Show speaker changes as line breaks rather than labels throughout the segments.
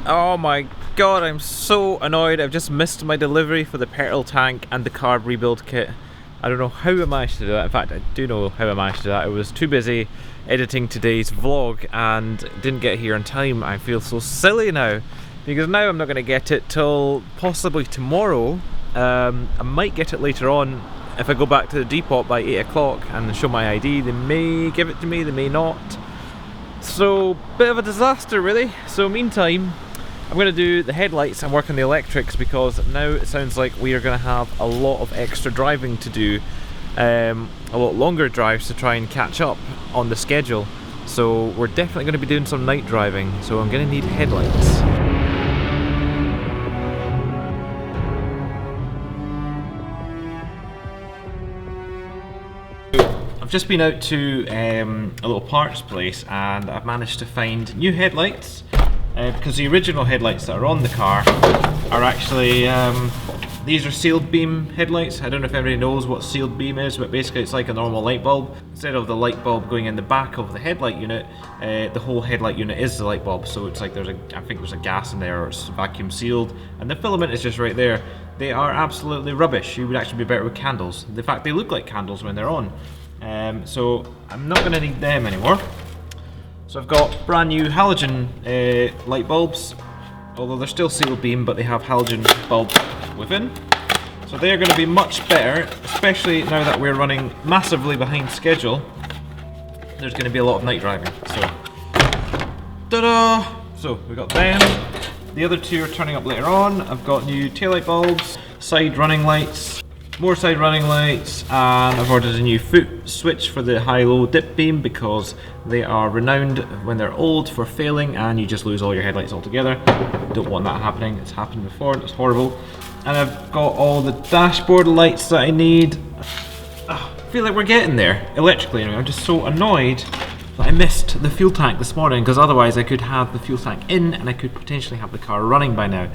Oh my god, I'm so annoyed. I've just missed my delivery for the petrol tank and the carb rebuild kit. I don't know how I managed to do that. In fact, I do know how I managed to do that. I was too busy editing today's vlog and didn't get here in time. I feel so silly now because now I'm not going to get it till possibly tomorrow. I might get it later on if I go back to the depot by 8 o'clock and show my ID. They may give it to me, they may not. So, bit of a disaster really. So meantime, I'm going to do the headlights and work on the electrics because now it sounds like we are going to have a lot of extra driving to do, a lot longer drives to try and catch up on the schedule. So we're definitely going to be doing some night driving, so I'm going to need headlights. I've just been out to a little parts place and I've managed to find new headlights. Because the original headlights that are on the car are actually, these are sealed beam headlights. I don't know if everybody knows what sealed beam is, but basically it's like a normal light bulb. Instead of the light bulb going in the back of the headlight unit, the whole headlight unit is the light bulb. So it's like I think there's a gas in there, or it's vacuum sealed, and the filament is just right there. They are absolutely rubbish. You would actually be better with candles. In fact, they look like candles when they're on. So I'm not going to need them anymore. So I've got brand new halogen light bulbs, although they're still sealed beam, but they have halogen bulb within. So they're going to be much better, especially now that we're running massively behind schedule. There's going to be a lot of night driving. So, ta-da! So we got them. The other two are turning up later on. I've got new taillight bulbs, side running lights, more side running lights, and I've ordered a new foot switch for the high-low dip beam because they are renowned when they're old for failing and you just lose all your headlights altogether. Don't want that happening. It's happened before and it's horrible. And I've got all the dashboard lights that I need. I feel like we're getting there, electrically anyway. I'm just so annoyed that I missed the fuel tank this morning because otherwise I could have the fuel tank in and I could potentially have the car running by now.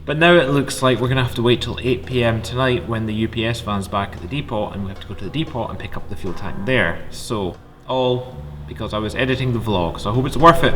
But now it looks like we're going to have to wait till 8 PM tonight when the UPS van's back at the depot, and we have to go to the depot and pick up the fuel tank there. So, all because I was editing the vlog, so I hope it's worth it.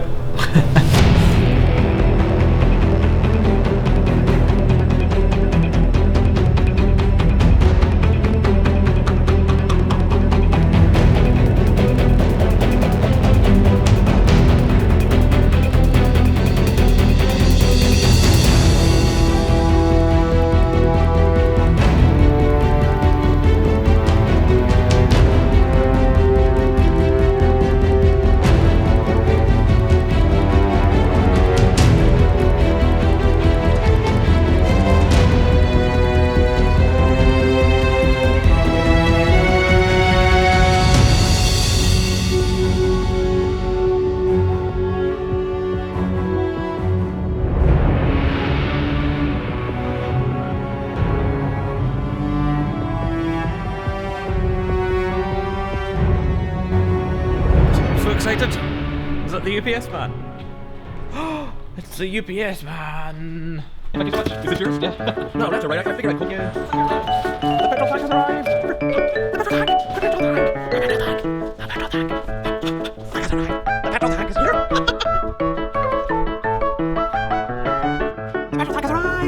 Excited? Is that the UPS man? Oh, it's the UPS man!
Thank you so much. Is it yours? Yeah. No, that's alright. I figured I'd cook you. The petrol tank has arrived! The petrol tank! The petrol tank! The petrol tank! The petrol tank! The petrol tank is here! The petrol tank has arrived!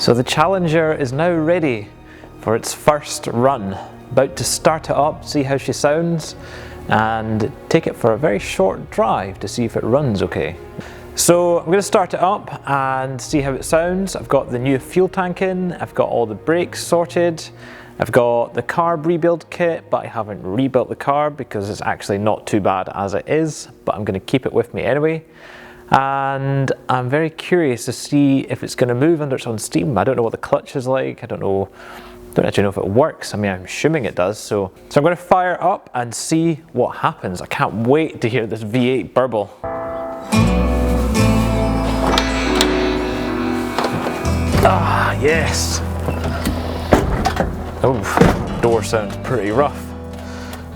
So the Challenger is now ready for its first run. About to start it up, see how she sounds, and take it for a very short drive to see if it runs okay. So I'm going to start it up and see how it sounds. I've got the new fuel tank in, I've got all the brakes sorted,
I've got the carb rebuild kit, but I haven't rebuilt the carb because it's actually not too bad as it is, but I'm going to keep it with me anyway. And I'm very curious to see if it's going to move under its own steam. I don't know what the clutch is like. I don't actually know if it works. I mean, I'm assuming it does. So I'm going to fire up and see what happens. I can't wait to hear this V8 burble. Ah, yes. Oh, door sounds pretty rough.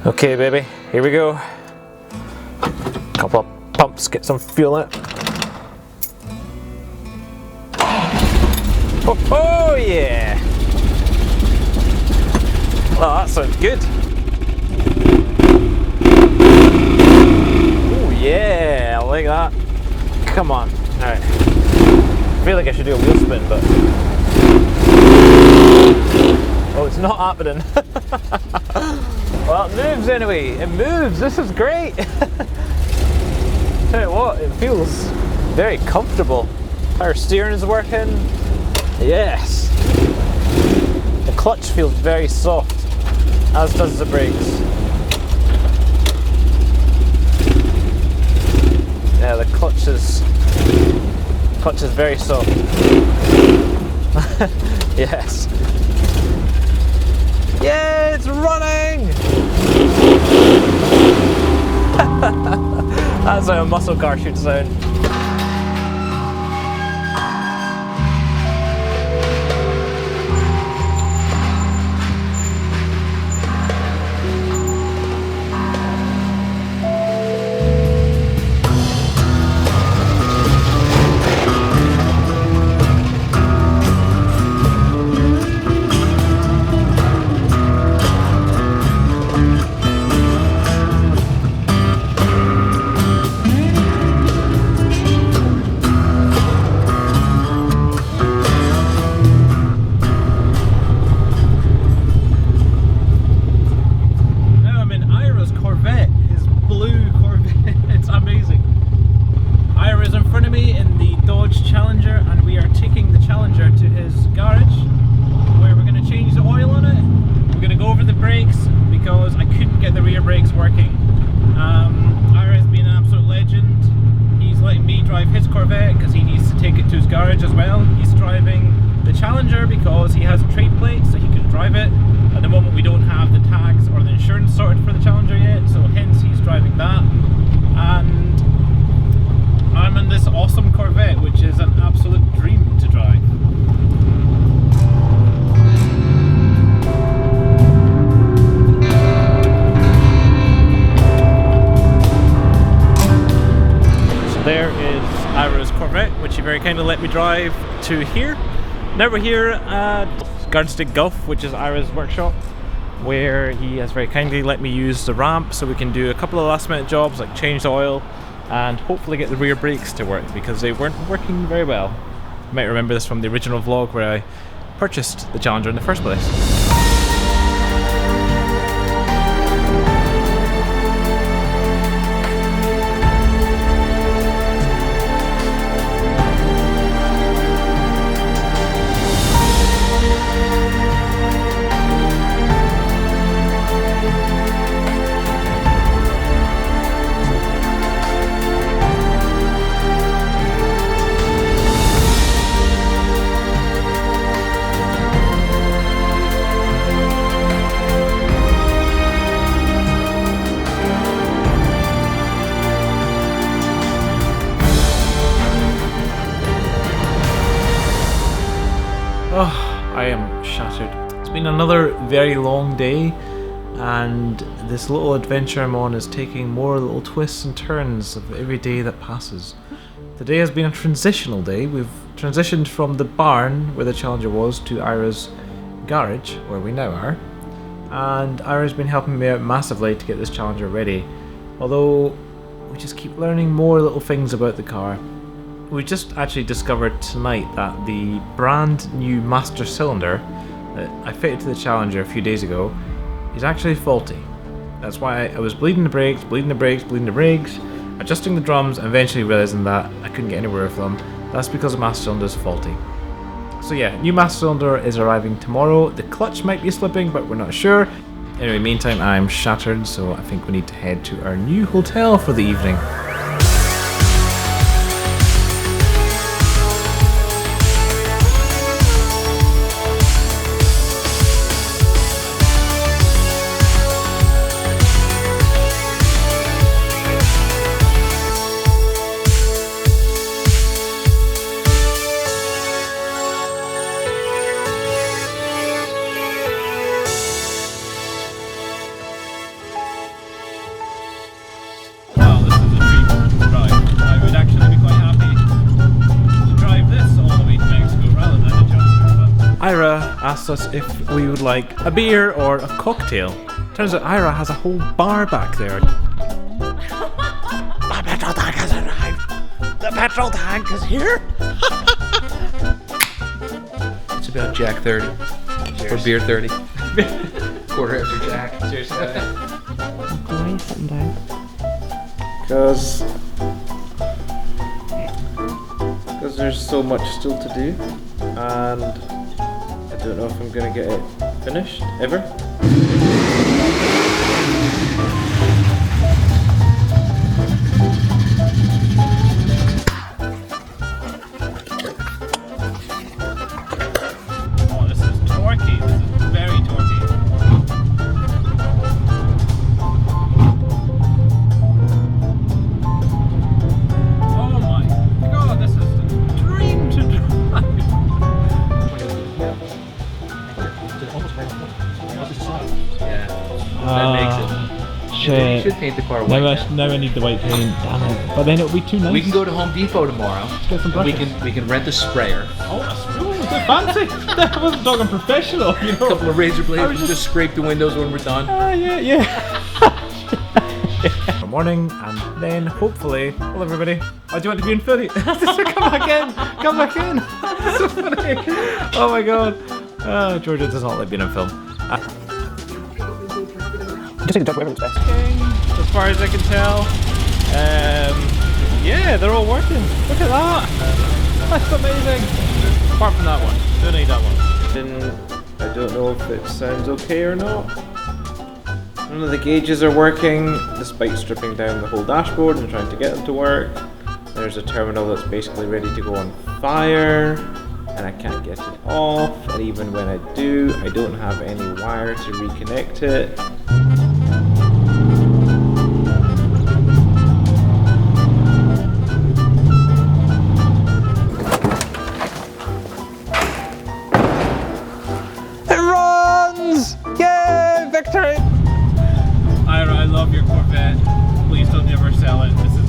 Okay, baby, here we go. Couple of pumps, get some fuel in it. Oh yeah! Oh, that sounds good. Oh yeah, I like that. Come on, alright. I feel like I should do a wheel spin, but... Oh, it's not happening. Well, it moves anyway. It moves. This is great. Tell you what, it feels very comfortable. Power steering is working. Yes. The clutch feels very soft, as does the brakes. Yeah, the clutch is very soft. Yes. Yeah, it's running! That's how a muscle car should sound.
Garage as well. He's driving the Challenger because he has a trade plate so he can drive it. At the moment we don't have the tags or the insurance sorted for the Challenger yet, so hence he's driving that. And I'm in this awesome Corvette, which is an absolute dream to drive. So there is Ira's Corvette, which he very kindly let me drive to here. Now we're here at Garden State Golf, which is Ira's workshop, where he has very kindly let me use the ramp so we can do a couple of last minute jobs like change the oil and hopefully get the rear brakes to work because they weren't working very well. You might remember this from the original vlog where I purchased the Challenger in the first place. Oh, I am shattered. It's been another very long day, and this little adventure I'm on is taking more little twists and turns of every day that passes. Today has been a transitional day. We've transitioned from the barn where the Challenger was to Ira's garage, where we now are. And Ira's been helping me out massively to get this Challenger ready. Although, we just keep learning more little things about the car. We just actually discovered tonight that the brand new master cylinder that I fitted to the Challenger a few days ago is actually faulty. That's why I was bleeding the brakes, adjusting the drums and eventually realising that I couldn't get anywhere with them. That's because the master cylinder is faulty.
So yeah, new master cylinder is arriving tomorrow. The clutch might be slipping, but we're not sure. Anyway, meantime, I'm shattered, so I think we need to head to our new hotel for the evening. Ira asked us if we would like a beer or a cocktail. Turns out Ira has a whole bar back there.
The petrol tank has arrived. The petrol tank is here. It's about Jack 30. Cheers. Or beer 30. Quarter after Jack. Cheers.
Why are you sitting down?
Because there's so much still to do, and I don't know if I'm gonna get it finished ever. Oh, this is torquey. This is very torquey. Oh my god, this is a dream to drive.
Yeah. That makes it. You should paint the car white.
Now I need the white paint. Damn it. But then it'll be too nice.
We can go to Home Depot tomorrow.
Get some
We
brushes.
can rent a sprayer.
Oh, that's fancy. I wasn't talking professional, you
A
know.
couple of razor blades
I
and
was
just scrape the windows when we're done.
Yeah.
Good morning, and then hopefully, hello everybody. Oh, do you want to be in Philly? Come back in! Come back in! That's so funny! Oh my god. Georgia does not like being in film. Just need to talk whatever looks best.
As far as I can tell, yeah, they're all working. Look at that. That's amazing. Apart from that one, don't need that one. I don't know if it sounds okay or not. None of the gauges are working, despite stripping down the whole dashboard and trying to get them to work. There's a terminal that's basically ready to go on fire, and I can't get it off, and even when I do, I don't have any wire to reconnect it.
It runs! Yay! Victory!
Ira, I love your Corvette. Please don't ever sell it. This is